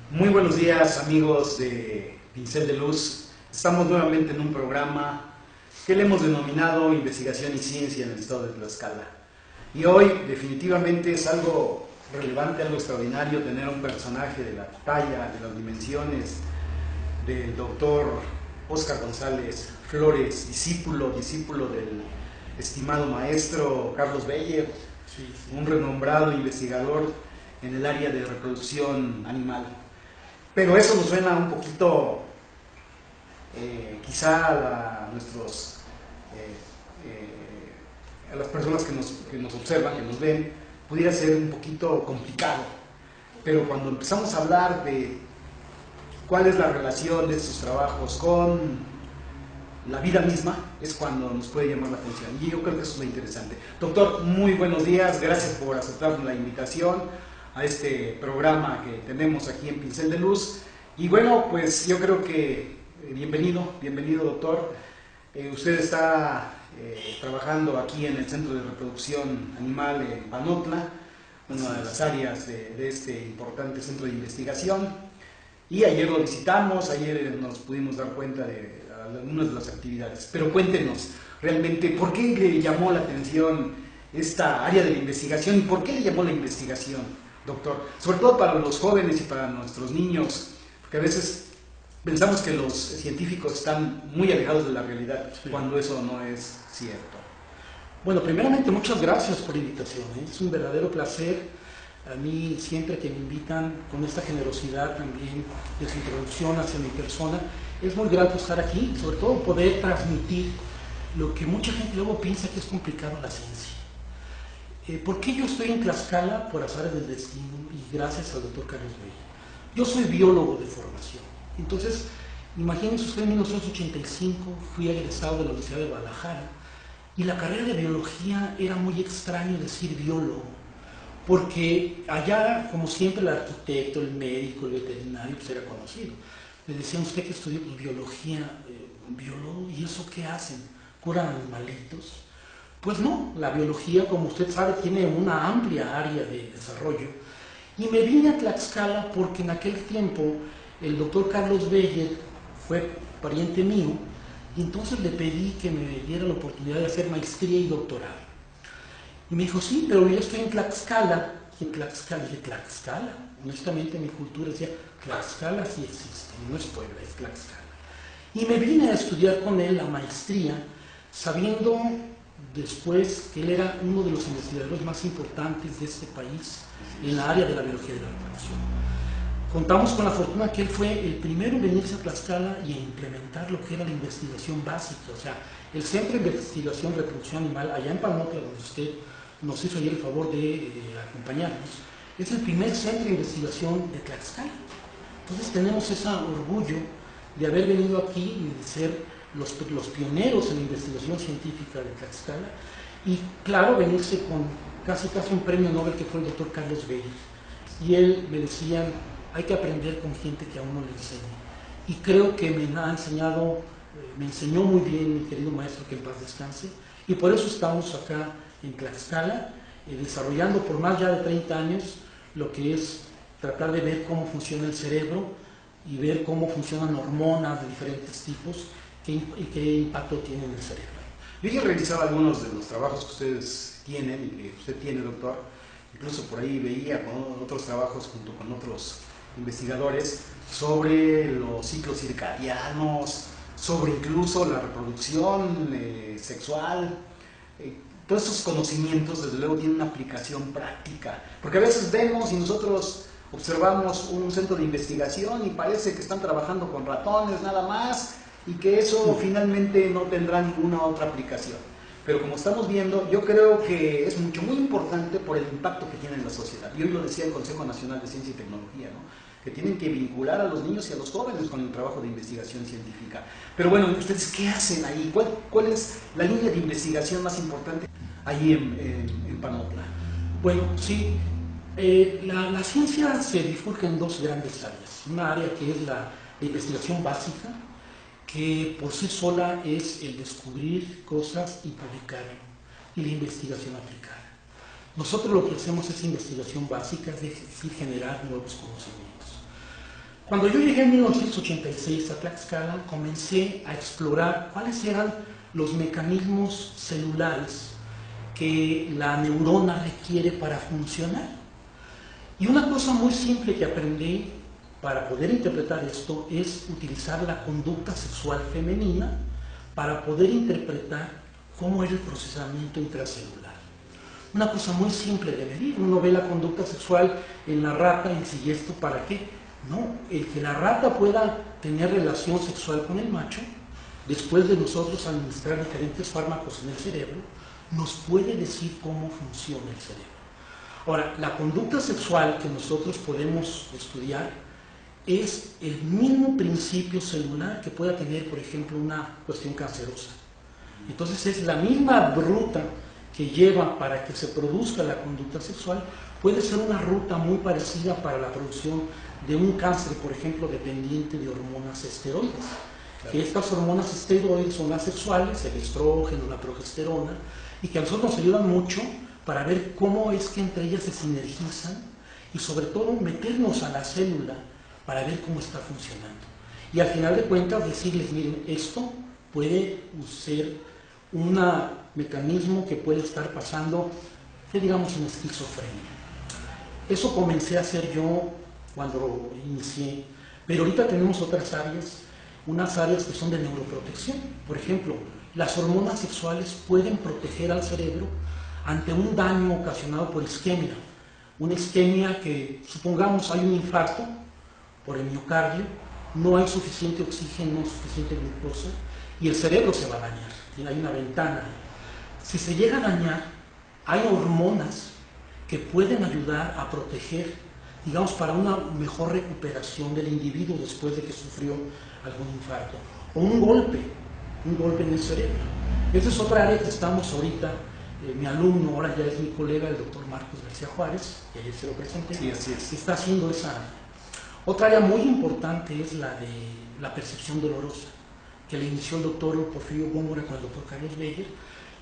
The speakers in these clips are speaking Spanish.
Muy buenos días, amigos de Pincel de Luz. Estamos nuevamente en un programa que le hemos denominado Investigación y Ciencia en el estado de Tlaxcala. Y hoy definitivamente es algo relevante, algo extraordinario tener a un personaje de la talla, de las dimensiones del doctor Óscar González Flores, discípulo del estimado maestro Carlos Beyer, un renombrado investigador en el área de reproducción animal. Pero eso nos suena un poquito, quizá a las personas que nos observan, que nos ven, pudiera ser un poquito complicado. Pero cuando empezamos a hablar de cuál es la relación de estos trabajos con la vida misma, es cuando nos puede llamar la atención. Y yo creo que eso es lo interesante. Doctor, muy buenos días, gracias por aceptar la invitación a este programa que tenemos aquí en Pincel de Luz. Y bueno, pues yo creo que bienvenido doctor. Usted está trabajando aquí en el Centro de Reproducción Animal en Panotla, una de las áreas de este importante centro de investigación. Y ayer lo visitamos, ayer nos pudimos dar cuenta de algunas de las actividades. Pero cuéntenos, realmente, ¿por qué le llamó la atención esta área de la investigación y por qué le llamó la investigación, doctor? Sobre todo para los jóvenes y para nuestros niños, porque a veces pensamos que los científicos están muy alejados de la realidad, sí, cuando eso no es cierto. Bueno, primeramente muchas gracias por la invitación, es un verdadero placer. A mí siempre que me invitan con esta generosidad también de su introducción hacia mi persona, es muy grato estar aquí, sobre todo poder transmitir lo que mucha gente luego piensa que es complicado la ciencia. ¿Por qué yo estoy en Tlaxcala? Por azares del destino y gracias al doctor Carlos Beyer. Yo soy biólogo de formación, entonces imagínense usted, en 1985 fui egresado de la Universidad de Guadalajara y la carrera de biología era muy extraño decir biólogo, porque allá, como siempre, el arquitecto, el médico, el veterinario, pues era conocido. Le decían, usted que estudió pues, biología, biólogo, ¿y eso qué hacen? ¿Curan animalitos? Pues no, la biología, como usted sabe, tiene una amplia área de desarrollo. Y me vine a Tlaxcala porque en aquel tiempo el doctor Carlos Beyer fue pariente mío, y entonces le pedí que me diera la oportunidad de hacer maestría y doctorado. Y me dijo, sí, pero yo estoy en Tlaxcala. Y en Tlaxcala, dije, ¿Tlaxcala? Honestamente, mi cultura decía, Tlaxcala sí existe, no es Puebla, es Tlaxcala. Y me vine a estudiar con él la maestría, sabiendo después que él era uno de los investigadores más importantes de este país en la área de la biología de la reproducción. Contamos con la fortuna que él fue el primero en venirse a Tlaxcala y a implementar lo que era la investigación básica, o sea, el Centro de Investigación y Reproducción Animal, allá en Panotla, donde usted nos hizo ayer el favor de acompañarnos, es el primer centro de investigación de Tlaxcala. Entonces tenemos ese orgullo de haber venido aquí y de ser los pioneros en la investigación científica de Tlaxcala, y claro, venirse con casi un premio Nobel que fue el doctor Carlos Beyer. Y él me decían, hay que aprender con gente que a uno le enseñe. Y creo que me enseñó muy bien mi querido maestro, que en paz descanse, y por eso estamos acá en Tlaxcala, desarrollando por más ya de 30 años lo que es tratar de ver cómo funciona el cerebro y ver cómo funcionan hormonas de diferentes tipos y qué impacto tienen en el cerebro. Yo ya he revisado algunos de los trabajos que ustedes tienen y que usted tiene, doctor. Incluso por ahí veía con otros trabajos junto con otros investigadores sobre los ciclos circadianos, sobre incluso la reproducción sexual. Todos esos conocimientos desde luego tienen una aplicación práctica, porque a veces vemos y nosotros observamos un centro de investigación y parece que están trabajando con ratones nada más y que eso finalmente no tendrá ninguna otra aplicación. Pero como estamos viendo, yo creo que es muy importante por el impacto que tiene en la sociedad. Y hoy lo decía el Consejo Nacional de Ciencia y Tecnología, ¿no? Que tienen que vincular a los niños y a los jóvenes con el trabajo de investigación científica. Pero bueno, ¿ustedes qué hacen ahí? ¿Cuál es la línea de investigación más importante ahí en Panotla? Bueno, sí, la ciencia se bifurca en dos grandes áreas. Una área que es la investigación básica, que por sí sola es el descubrir cosas y publicar, y la investigación aplicada. Nosotros lo que hacemos es investigación básica, es decir, generar nuevos conocimientos. Cuando yo llegué en 1986 a Tlaxcala, comencé a explorar cuáles eran los mecanismos celulares que la neurona requiere para funcionar. Y una cosa muy simple que aprendí para poder interpretar esto es utilizar la conducta sexual femenina para poder interpretar cómo era el procesamiento intracelular. Una cosa muy simple de medir. Uno ve la conducta sexual en la rata y dice, ¿y esto para qué? No, el que la rata pueda tener relación sexual con el macho, después de nosotros administrar diferentes fármacos en el cerebro, nos puede decir cómo funciona el cerebro. Ahora, la conducta sexual que nosotros podemos estudiar es el mismo principio celular que pueda tener, por ejemplo, una cuestión cancerosa. Entonces es la misma ruta que lleva para que se produzca la conducta sexual, puede ser una ruta muy parecida para la producción de un cáncer, por ejemplo, dependiente de hormonas esteroides. Que estas hormonas esteroides son las sexuales, el estrógeno, la progesterona, y que a nosotros nos ayudan mucho para ver cómo es que entre ellas se sinergizan y sobre todo meternos a la célula para ver cómo está funcionando. Y al final de cuentas decirles, miren, esto puede ser un mecanismo que puede estar pasando, que digamos, una esquizofrenia. Eso comencé a hacer yo cuando inicié, pero ahorita tenemos otras áreas, unas áreas que son de neuroprotección. Por ejemplo, las hormonas sexuales pueden proteger al cerebro ante un daño ocasionado por isquemia. Una isquemia que, supongamos, hay un infarto por el miocardio, no hay suficiente oxígeno, suficiente glucosa, y el cerebro se va a dañar. Hay una ventana. Si se llega a dañar, hay hormonas que pueden ayudar a proteger, digamos, para una mejor recuperación del individuo después de que sufrió algún infarto. O un golpe en el cerebro. Esa es otra área que estamos ahorita. Mi alumno, ahora ya es mi colega, el doctor Marcos García Juárez, que ayer se lo presenté, sí, así es. está haciendo esa área. Otra área muy importante es la de la percepción dolorosa, que le inició el doctor Porfirio Góngora con el doctor Carlos Beyer,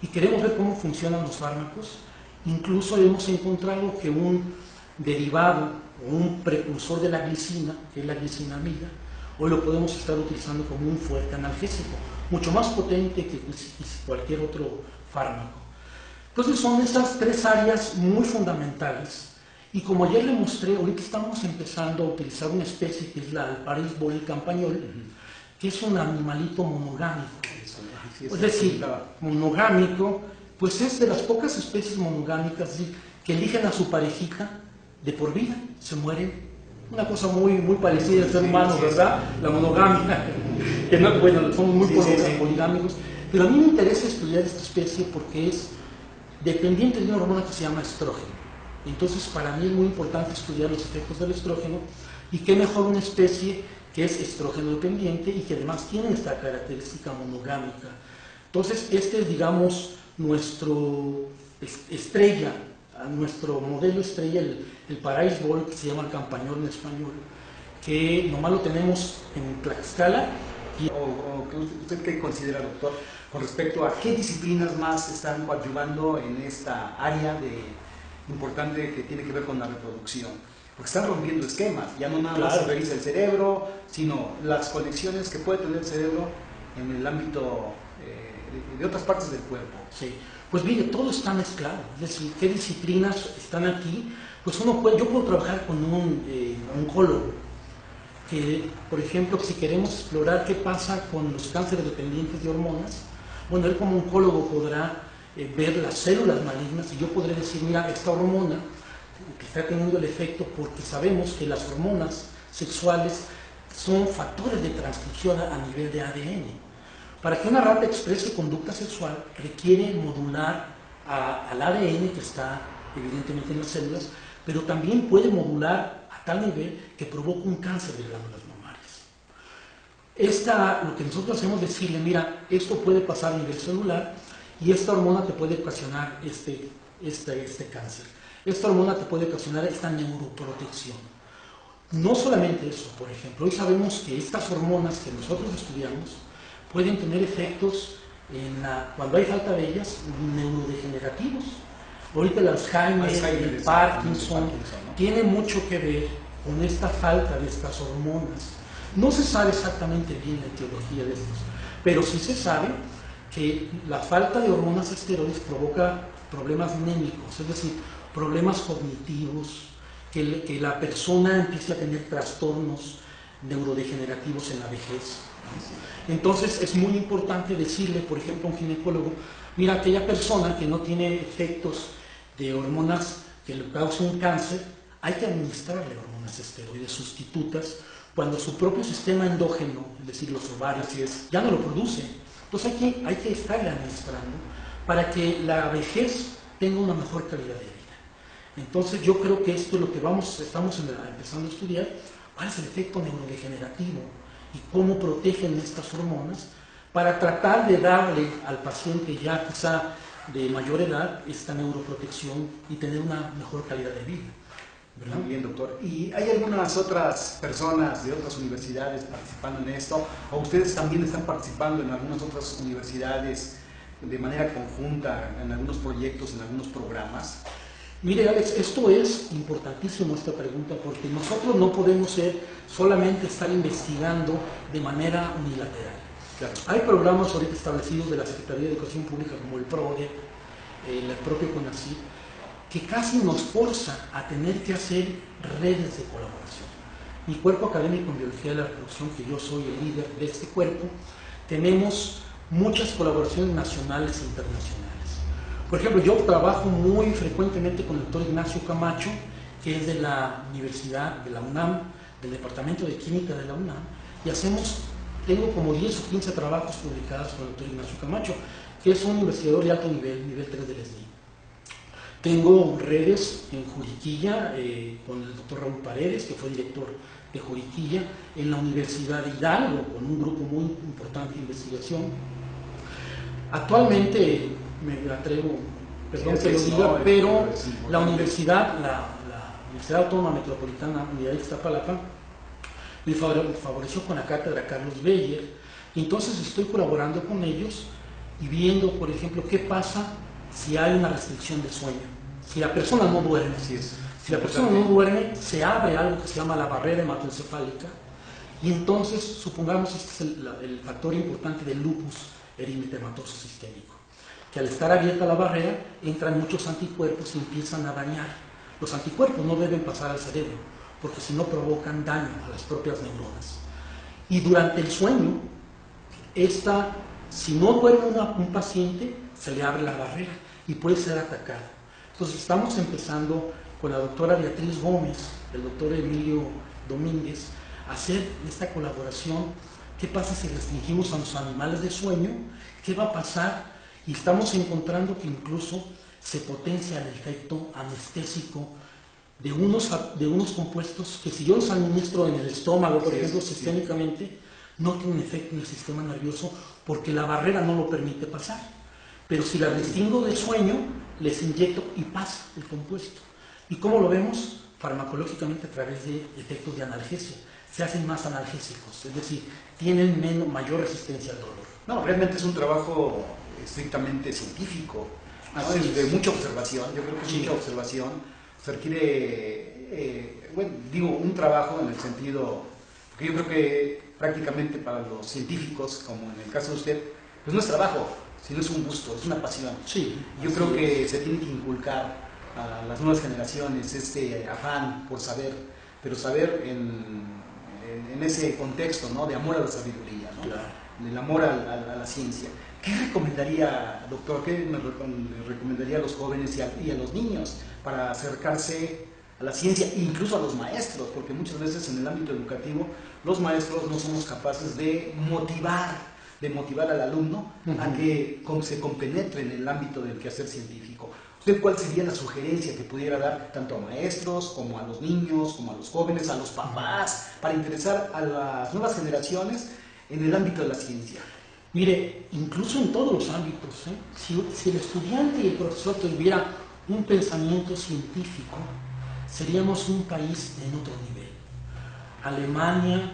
y queremos ver cómo funcionan los fármacos. Incluso hemos encontrado que un derivado o un precursor de la glicina, que es la glicinamida, hoy lo podemos estar utilizando como un fuerte analgésico, mucho más potente que cualquier otro fármaco. Entonces son esas tres áreas muy fundamentales, y como ayer le mostré, ahorita estamos empezando a utilizar una especie que es la Alparis boli campagnol, que es un animalito monogámico. Es decir, monogámico, pues es de las pocas especies monogámicas que eligen a su parejita de por vida, se mueren. Una cosa muy parecida al ser humano, ¿verdad? La monogamia, que no, bueno, somos muy poligámicos, pero a mí me interesa estudiar esta especie porque es dependiente de una hormona que se llama estrógeno. Entonces, para mí es muy importante estudiar los efectos del estrógeno, y qué mejor una especie que es estrógeno dependiente y que además tiene esta característica monogámica. Entonces, este es, digamos, nuestro estrella, nuestro modelo estrella, el Parais Bol, que se llama el campañol en español, que nomás lo tenemos en Tlaxcala. ¿Usted qué considera, doctor, con respecto a qué disciplinas más están coadyuvando en esta área importante que tiene que ver con la reproducción? Porque están rompiendo esquemas, ya no nada más se revisa el cerebro, sino las conexiones que puede tener el cerebro en el ámbito de otras partes del cuerpo. Sí, pues mire, todo está mezclado, es decir, ¿qué disciplinas están aquí? Pues yo puedo trabajar con un oncólogo, que, por ejemplo, si queremos explorar qué pasa con los cánceres dependientes de hormonas, bueno, él como oncólogo podrá ver las células malignas, y yo podré decir, mira, esta hormona que está teniendo el efecto, porque sabemos que las hormonas sexuales son factores de transcripción a nivel de ADN. Para que una rata exprese conducta sexual requiere modular al ADN que está evidentemente en las células, pero también puede modular a tal nivel que provoca un cáncer de glándulas mamarias. Lo que nosotros hacemos es decirle, mira, esto puede pasar a nivel celular y esta hormona te puede ocasionar este cáncer. Esta hormona te puede ocasionar esta neuroprotección. No solamente eso, por ejemplo, hoy sabemos que estas hormonas que nosotros estudiamos pueden tener efectos cuando hay falta de ellas, neurodegenerativos. Ahorita el Alzheimer, el Parkinson, ¿no? Tiene mucho que ver con esta falta de estas hormonas. No se sabe exactamente bien la etiología de estos, pero sí se sabe que la falta de hormonas esteroides provoca problemas mnémicos, es decir, problemas cognitivos, que la persona empiece a tener trastornos neurodegenerativos en la vejez. Entonces es muy importante decirle, por ejemplo, a un ginecólogo, mira, aquella persona que no tiene efectos de hormonas que le causen cáncer, hay que administrarle hormonas esteroides sustitutas cuando su propio sistema endógeno, es decir, los ovarios, ya no lo produce. Entonces hay que estarle administrando para que la vejez tenga una mejor calidad de vida. Entonces yo creo que esto es lo que estamos empezando a estudiar, cuál es el efecto neurodegenerativo y cómo protegen estas hormonas para tratar de darle al paciente ya quizá de mayor edad esta neuroprotección y tener una mejor calidad de vida, ¿verdad? Muy bien, doctor. ¿Y hay algunas otras personas de otras universidades participando en esto? ¿O ustedes también están participando en algunas otras universidades de manera conjunta, en algunos proyectos, en algunos programas? Mire, Alex, esto es importantísimo, esta pregunta, porque nosotros no podemos solamente estar investigando de manera unilateral. Claro. Hay programas ahorita establecidos de la Secretaría de Educación Pública, como el PRODE, el propio CONACYT, que casi nos forza a tener que hacer redes de colaboración. Mi cuerpo académico en Biología de la Reproducción, que yo soy el líder de este cuerpo, tenemos muchas colaboraciones nacionales e internacionales. Por ejemplo, yo trabajo muy frecuentemente con el doctor Ignacio Camacho, que es de la Universidad de la UNAM, del Departamento de Química de la UNAM, y tengo como 10 o 15 trabajos publicados con el doctor Ignacio Camacho, que es un investigador de alto nivel, nivel 3 del SNI. Tengo redes en Juriquilla con el doctor Raúl Paredes, que fue director de Juriquilla, en la Universidad de Hidalgo, con un grupo muy importante de investigación. Actualmente, me atrevo, perdón que lo diga, pero la Universidad Autónoma Metropolitana, Unidad de Iztapalapa, me favoreció con la cátedra Carlos Beyer, y entonces estoy colaborando con ellos y viendo, por ejemplo, qué pasa si hay una restricción de sueño. Si la persona no duerme, si la persona no duerme, se abre algo que se llama la barrera hematoencefálica, y entonces, supongamos, este es el factor importante del lupus eritematoso sistémico, que al estar abierta la barrera, entran muchos anticuerpos y empiezan a dañar. Los anticuerpos no deben pasar al cerebro, porque si no provocan daño a las propias neuronas. Y durante el sueño, si no duerme un paciente, se le abre la barrera y puede ser atacado. Entonces estamos empezando con la doctora Beatriz Gómez, el doctor Emilio Domínguez, a hacer esta colaboración. ¿Qué pasa si restringimos a los animales de sueño? ¿Qué va a pasar? Y estamos encontrando que incluso se potencia el efecto anestésico de unos compuestos que si yo los administro en el estómago, por ejemplo, sistémicamente, no tienen efecto en el sistema nervioso porque la barrera no lo permite pasar. Pero si la restringo del sueño, les inyecto y pasa el compuesto. ¿Y cómo lo vemos? Farmacológicamente a través de efectos de analgesia. Se hacen más analgésicos, es decir, tienen mayor resistencia al dolor. No, realmente es un trabajo estrictamente científico, ¿no? Es de mucha observación, yo creo que es mucha observación. Se requiere, un trabajo en el sentido, porque yo creo que prácticamente para los científicos, como en el caso de usted, pues no es trabajo, sino es un gusto, es una pasión. Sí, yo creo que se tiene que inculcar a las nuevas generaciones este afán por saber, pero saber en ese contexto, ¿no?, de amor a la sabiduría, ¿no? Claro. Del amor a la ciencia. ¿Qué recomendaría, doctor, qué me recomendaría a los jóvenes y a los niños para acercarse a la ciencia, incluso a los maestros? Porque muchas veces en el ámbito educativo los maestros no somos capaces de motivar al alumno a que se compenetre en el ámbito del quehacer científico. ¿Usted cuál sería la sugerencia que pudiera dar tanto a maestros, como a los niños, como a los jóvenes, a los papás, para interesar a las nuevas generaciones en el ámbito de la ciencia? Mire, incluso en todos los ámbitos, si el estudiante y el profesor tuviera un pensamiento científico, seríamos un país en otro nivel. Alemania,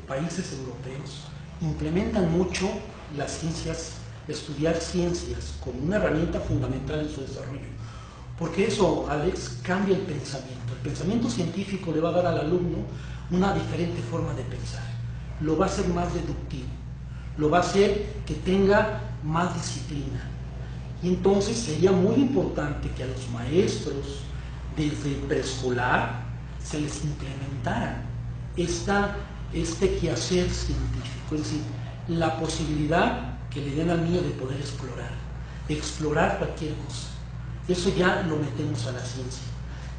países europeos, implementan mucho las ciencias, estudiar ciencias como una herramienta fundamental en su desarrollo. porque eso, Alex, cambia el pensamiento. El pensamiento científico le va a dar al alumno una diferente forma de pensar, lo va a hacer más deductivo, lo va a hacer que tenga más disciplina. Y entonces sería muy importante que a los maestros desde preescolar se les implementara este quehacer científico, es decir, la posibilidad que le den al niño de poder explorar cualquier cosa. Eso ya lo metemos a la ciencia.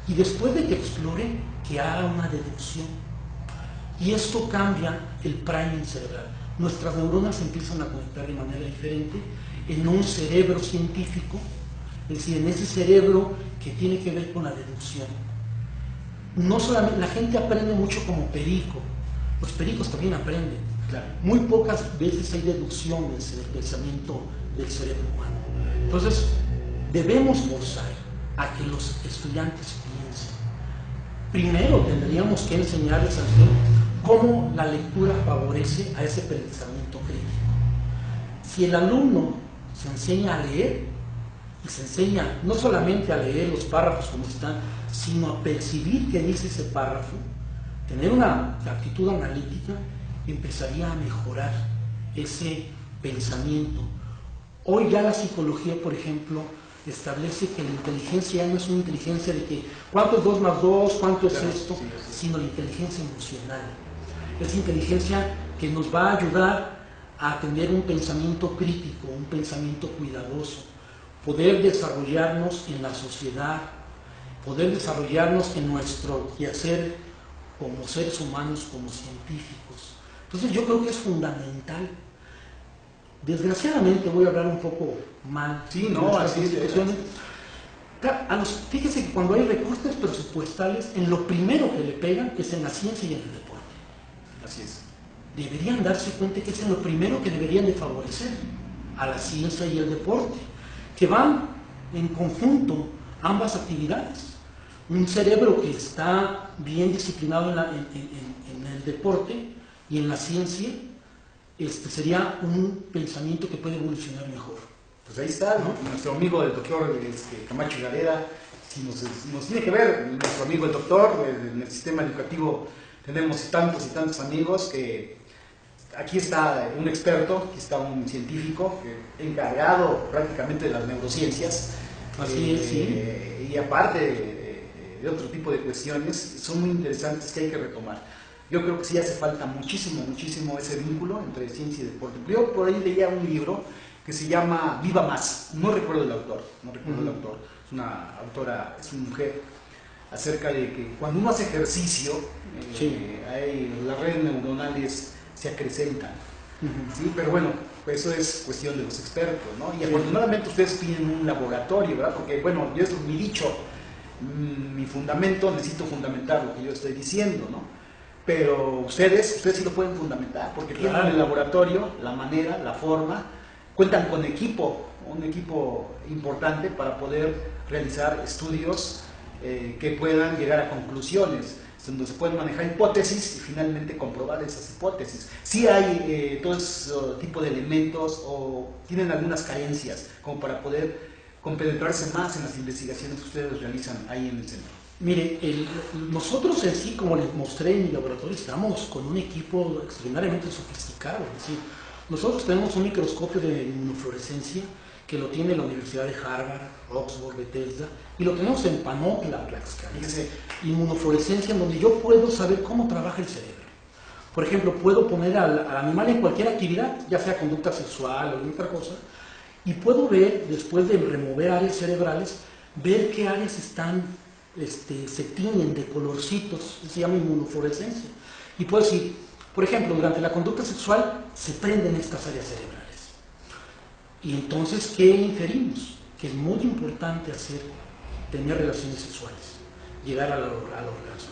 Y después de que explore, que haga una deducción. Y esto cambia el priming cerebral. Nuestras neuronas se empiezan a conectar de manera diferente en un cerebro científico, es decir, en ese cerebro que tiene que ver con la deducción. No solamente, la gente aprende mucho como perico, los pericos también aprenden. Claro. Muy pocas veces hay deducciones en el pensamiento del cerebro humano. Entonces, debemos forzar a que los estudiantes piensen. Primero tendríamos que enseñarles a hacer cómo la lectura favorece a ese pensamiento crítico. Si el alumno se enseña a leer, y se enseña no solamente a leer los párrafos como están, sino a percibir qué dice ese párrafo, tener una actitud analítica, empezaría a mejorar ese pensamiento. Hoy ya la psicología, por ejemplo, establece que la inteligencia no es una inteligencia de que cuánto es 2 más 2, cuánto es esto, sino la inteligencia emocional. Es inteligencia que nos va a ayudar a tener un pensamiento crítico, un pensamiento cuidadoso, poder desarrollarnos en la sociedad, poder desarrollarnos en nuestro quehacer como seres humanos, como científicos. Entonces yo creo que es fundamental. Desgraciadamente voy a hablar un poco mal. Sí, no, así es. Fíjese que cuando hay recortes presupuestales, en lo primero que le pegan es en la ciencia y en el deporte. Así es. Deberían darse cuenta que es en lo primero que deberían de favorecer a la ciencia y el deporte, que van en conjunto ambas actividades. Un cerebro que está bien disciplinado en el deporte y en la ciencia, sería un pensamiento que puede evolucionar mejor. Pues ahí está, ¿no? Nuestro amigo el doctor Camacho Gareda, si nos tiene que ver, nuestro amigo el doctor, en el sistema educativo tenemos tantos y tantos amigos que aquí está un experto, aquí está un científico encargado prácticamente de las neurociencias. Así es, sí. Y aparte de otro tipo de cuestiones, son muy interesantes que hay que retomar. Yo creo que sí hace falta muchísimo ese vínculo entre ciencia y deporte. Yo por ahí leía un libro que se llama Viva Más, no recuerdo el autor, es una autora, es una mujer, acerca de que cuando uno hace ejercicio, las redes neuronales se acrecentan, ¿sí? Pero bueno, pues eso es cuestión de los expertos, ¿no? Y afortunadamente ustedes tienen un laboratorio, ¿verdad? Porque bueno, yo es mi dicho, mi fundamento, necesito fundamentar lo que yo estoy diciendo, ¿no? Pero ustedes sí lo pueden fundamentar, porque tienen el laboratorio, la manera, la forma, cuentan con un equipo importante para poder realizar estudios que puedan llegar a conclusiones, donde se pueden manejar hipótesis y finalmente comprobar esas hipótesis. Sí hay todo ese tipo de elementos o tienen algunas carencias como para poder compenetrarse más en las investigaciones que ustedes realizan ahí en el centro. Mire, nosotros en sí, como les mostré en mi laboratorio, estamos con un equipo extremadamente sofisticado. Es decir, nosotros tenemos un microscopio de inmunofluorescencia que lo tiene la Universidad de Harvard, Oxford, Bethesda, y lo tenemos en Panopla, Tlaxcala. Inmunofluorescencia en donde yo puedo saber cómo trabaja el cerebro. Por ejemplo, puedo poner al animal en cualquier actividad, ya sea conducta sexual o alguna otra cosa, y puedo ver, después de remover áreas cerebrales, ver qué áreas se tiñen de colorcitos, se llama inmunofluorescencia. Y puedo decir, por ejemplo, durante la conducta sexual se prenden estas áreas cerebrales. Y entonces, ¿qué inferimos? Que es muy importante tener relaciones sexuales, llegar al orgasmo.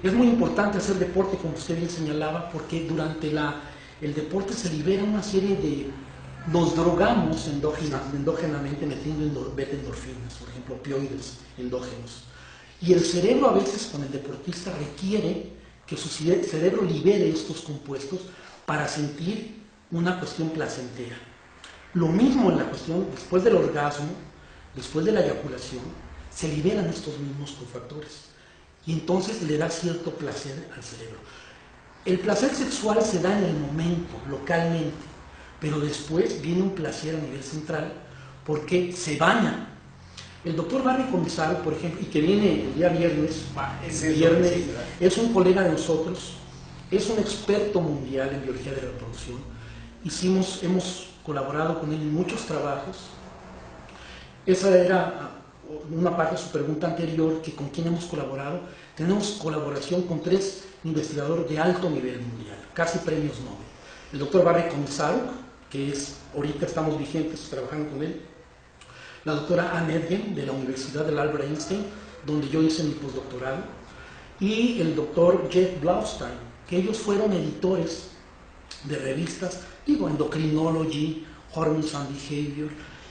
Es muy importante hacer deporte, como usted bien señalaba, porque durante el deporte se libera una serie de... Nos drogamos endógenamente metiendo beta-endorfinas, por ejemplo, opioides endógenos. Y el cerebro a veces con el deportista requiere que su cerebro libere estos compuestos para sentir una cuestión placentera. Lo mismo en la cuestión después del orgasmo, después de la eyaculación, se liberan estos mismos cofactores y entonces le da cierto placer al cerebro. El placer sexual se da en el momento, localmente, pero después viene un placer a nivel central porque se baña. El doctor Barry Commissario, por ejemplo, y que viene el día viernes, es un colega de nosotros, es un experto mundial en biología de la reproducción. Hemos colaborado con él en muchos trabajos. Esa era una parte de su pregunta anterior, que con quién hemos colaborado. Tenemos colaboración con 3 investigadores de alto nivel mundial, casi premios Nobel. El doctor Barry Commissario, que ahorita estamos vigentes trabajando con él. La doctora Anne Edgen, de la Universidad del Albert Einstein, donde yo hice mi postdoctorado. Y el doctor Jeff Blaustein, que ellos fueron editores de revistas, Endocrinology, Hormones and Behavior,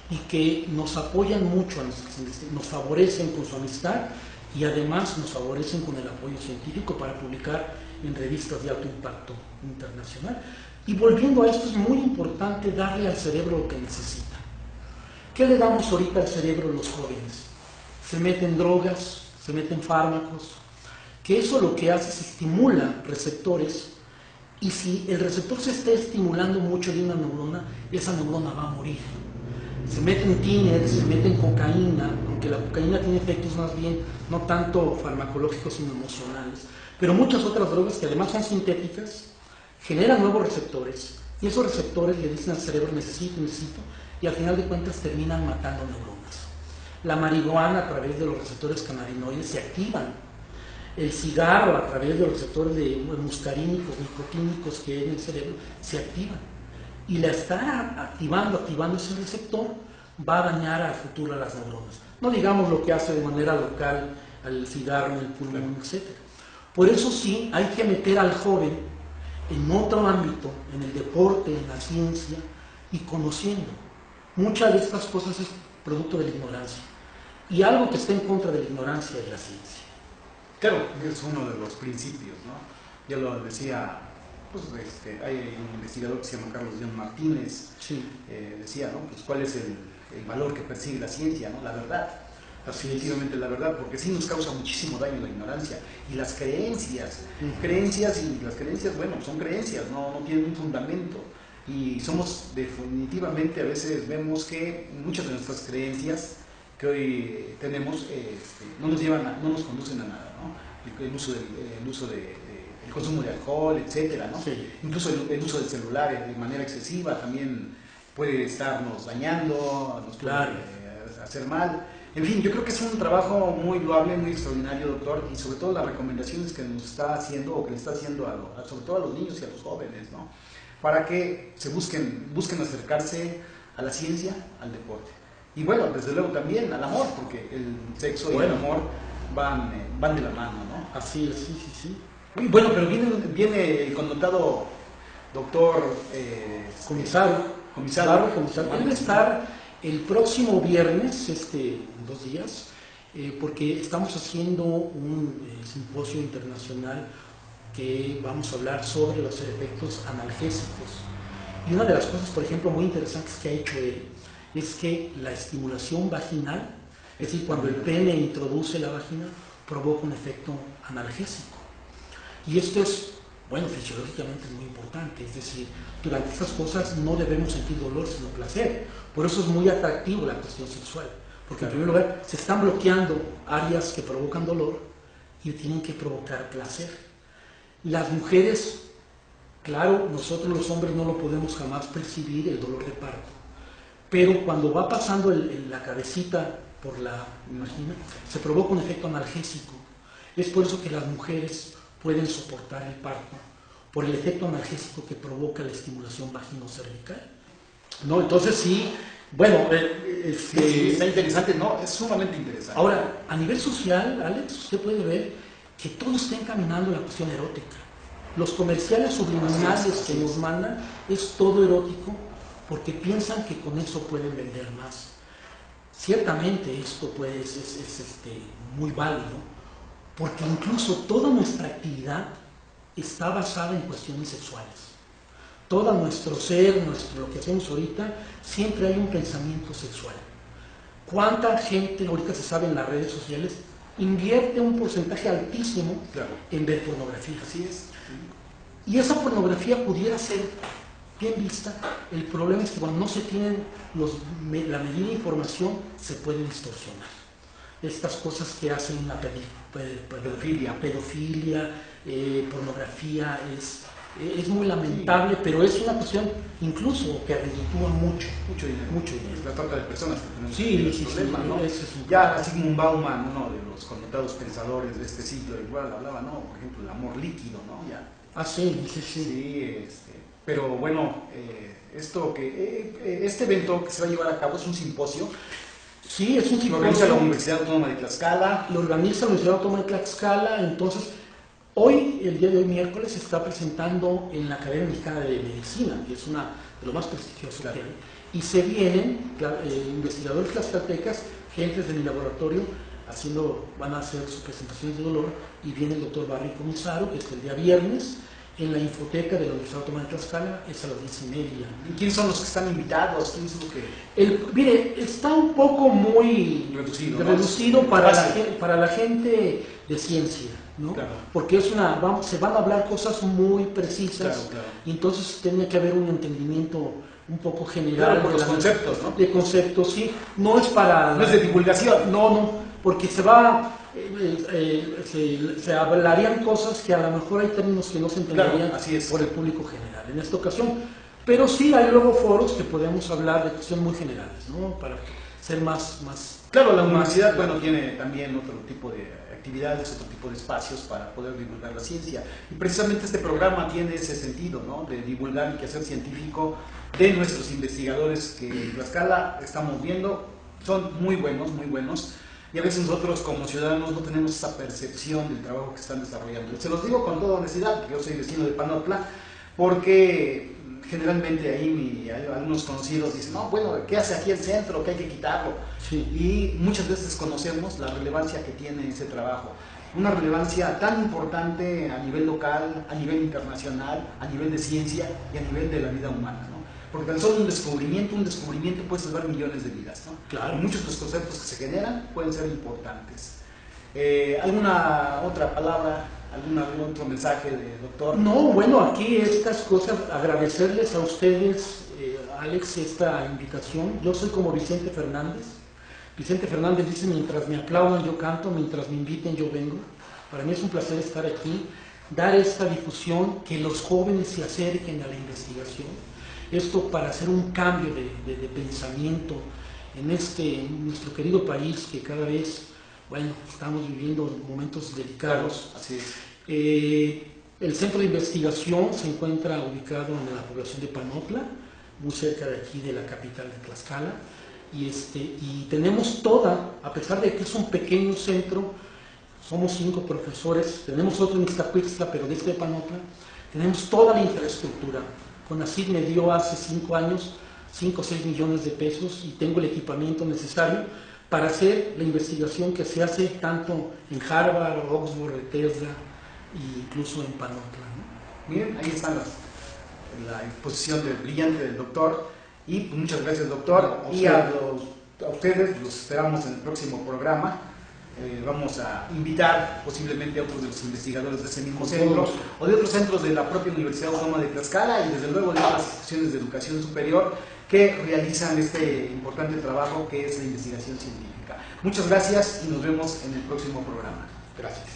y que nos apoyan mucho, nos favorecen con su amistad y además nos favorecen con el apoyo científico para publicar en revistas de alto impacto internacional. Y volviendo a esto, es muy importante darle al cerebro lo que necesita. ¿Qué le damos ahorita al cerebro los jóvenes? Se meten drogas, se meten fármacos, que eso lo que hace es estimula receptores, y si el receptor se está estimulando mucho de una neurona, esa neurona va a morir. Se meten thiners, se meten cocaína, aunque la cocaína tiene efectos más bien no tanto farmacológicos sino emocionales, pero muchas otras drogas que además son sintéticas generan nuevos receptores y esos receptores le dicen al cerebro necesito, y al final de cuentas terminan matando neuronas. La marihuana a través de los receptores cannabinoides se activan, el cigarro a través de los receptores de muscarínicos, nicotínicos que hay en el cerebro se activan. Y la está activando ese receptor, va a dañar al futuro a las neuronas. No digamos lo que hace de manera local al cigarro en el pulmón, etc. Por eso sí, hay que meter al joven en otro ámbito, en el deporte, en la ciencia, y conociendo. Muchas de estas cosas es producto de la ignorancia. Y algo que está en contra de la ignorancia es la ciencia. Claro, es uno de los principios, ¿no? Ya lo decía... Pues, hay un investigador que se llama Carlos John Martínez, sí. Decía, ¿no? Pues, ¿cuál es el valor que persigue la ciencia, ¿no? La verdad, definitivamente la verdad, porque sí nos causa muchísimo daño la ignorancia y las creencias, y las creencias, bueno, son creencias, no tienen un fundamento, y somos definitivamente, a veces vemos que muchas de nuestras creencias que hoy tenemos no nos conducen a nada, ¿no? El uso el consumo de alcohol, etcétera, ¿no? Sí. Incluso el uso del celular de manera excesiva también puede estarnos dañando, nos puede hacer mal. En fin, yo creo que es un trabajo muy loable, muy extraordinario, doctor, y sobre todo las recomendaciones que nos está haciendo, o que le está haciendo sobre todo a los niños y a los jóvenes, ¿no? Para que se busquen acercarse a la ciencia, al deporte. Y bueno, desde luego también al amor, porque el sexo y el amor van de la mano, ¿no? Así es, sí. Muy bueno, pero viene el connotado doctor Comisario. Debe estar el próximo viernes, en 2 días, porque estamos haciendo un simposio internacional que vamos a hablar sobre los efectos analgésicos. Y una de las cosas, por ejemplo, muy interesantes que ha hecho él, es que la estimulación vaginal, es decir, cuando el pene introduce la vagina, provoca un efecto analgésico. Y esto es, bueno, fisiológicamente es muy importante, es decir, durante estas cosas no debemos sentir dolor, sino placer. Por eso es muy atractivo la cuestión sexual, porque en primer lugar se están bloqueando áreas que provocan dolor y tienen que provocar placer. Las mujeres, claro, nosotros los hombres no lo podemos jamás percibir, el dolor de parto, pero cuando va pasando la cabecita por la vagina, se provoca un efecto analgésico. Es por eso que las mujeres pueden soportar el parto, por el efecto analgésico que provoca la estimulación vaginocervical. ¿No? Entonces sí, bueno, sí, está interesante, ¿no? Es sumamente interesante. Ahora, a nivel social, Alex, usted puede ver que todo está encaminando a la cuestión erótica. Los comerciales subliminales que nos mandan es todo erótico porque piensan que con eso pueden vender más. Ciertamente esto pues, es muy válido, porque incluso toda nuestra actividad está basada en cuestiones sexuales. Todo nuestro ser, lo que hacemos ahorita, siempre hay un pensamiento sexual. ¿Cuánta gente, ahorita se sabe en las redes sociales, invierte un porcentaje altísimo en ver pornografía? Así es. Y esa pornografía pudiera ser bien vista. El problema es que cuando no se tienen la medida de información, se puede distorsionar. Estas cosas que hacen la pedofilia, pornografía, es muy lamentable, pero es una cuestión incluso que reditúa mucho dinero. La trata de personas que tenemos problemas, ¿no? Ya Sigmund Bauman, uno de los connotados pensadores de este siglo, igual hablaba, ¿no? Por ejemplo, el amor líquido, ¿no? Ya. Sí. Pero bueno, este evento que se va a llevar a cabo es un simposio. Sí, es un simposio. Lo organiza la Universidad Autónoma de Tlaxcala. Lo organiza la Universidad Autónoma de Tlaxcala. Entonces, el día de hoy, miércoles, se está presentando en la Academia Mexicana de Medicina, que es una de lo más prestigioso que hay. Y se vienen investigadores tlaxcaltecas, gentes de mi laboratorio, van a hacer sus presentaciones de dolor, y viene el doctor Barry Comisaro, que es el día viernes, en la infoteca de la Universidad Autónoma de Tlaxcala, es a las 10:30. ¿Y quiénes son los que están invitados? ¿Quién es lo que...? Mire, está un poco muy reducido para la gente de ciencia, ¿no? Claro. Porque se van a hablar cosas muy precisas, y entonces tiene que haber un entendimiento un poco general por los conceptos, ¿no? De conceptos, sí. No es para... No es de divulgación. No, porque se hablarían cosas que a lo mejor hay términos que no se entenderían por el público general en esta ocasión. Pero sí hay luego foros que podemos hablar de cuestiones muy generales, ¿no? Para ser más... Claro, la universidad, tiene también otro tipo de actividades, otro tipo de espacios para poder divulgar la ciencia. Y precisamente este programa tiene ese sentido, ¿no? De divulgar el quehacer científico de nuestros investigadores que en Tlaxcala estamos viendo. Son muy buenos. Y a veces nosotros como ciudadanos no tenemos esa percepción del trabajo que están desarrollando. Se los digo con toda honestidad, porque yo soy vecino de Panotla, porque generalmente ahí algunos conocidos dicen, no, ¿qué hace aquí el centro? Que hay que quitarlo. Sí. Y muchas veces conocemos la relevancia que tiene ese trabajo. Una relevancia tan importante a nivel local, a nivel internacional, a nivel de ciencia y a nivel de la vida humana, ¿no? Porque tan solo un descubrimiento puede salvar millones de vidas, ¿no? Claro. Y muchos de los conceptos que se generan pueden ser importantes. ¿Alguna otra palabra, algún otro mensaje de doctor? No, aquí estas cosas, agradecerles a ustedes, Alex, esta invitación. Yo soy como Vicente Fernández. Vicente Fernández dice, mientras me aplaudan yo canto, mientras me inviten yo vengo. Para mí es un placer estar aquí, dar esta difusión, que los jóvenes se acerquen a la investigación. Esto para hacer un cambio de pensamiento en nuestro querido país, que cada vez, estamos viviendo momentos delicados. Así es. El centro de investigación se encuentra ubicado en la población de Panotla, muy cerca de aquí de la capital de Tlaxcala, y tenemos a pesar de que es un pequeño centro, somos 5 profesores, tenemos otro en Iztacuixtla, pero de Panotla, tenemos toda la infraestructura. CONACYT me dio hace 5 años 5 o 6 millones de pesos y tengo el equipamiento necesario para hacer la investigación que se hace tanto en Harvard, Oxford, Bethesda e incluso en Panotla, ¿no? Bien, ahí está la exposición brillante del doctor, y pues muchas gracias, doctor, y a ustedes los esperamos en el próximo programa. Vamos a invitar posiblemente a otros de los investigadores de ese mismo centro o de otros centros de la propia Universidad Autónoma de Tlaxcala, y desde luego de otras instituciones de educación superior que realizan este importante trabajo que es la investigación científica. Muchas gracias y nos vemos en el próximo programa. Gracias.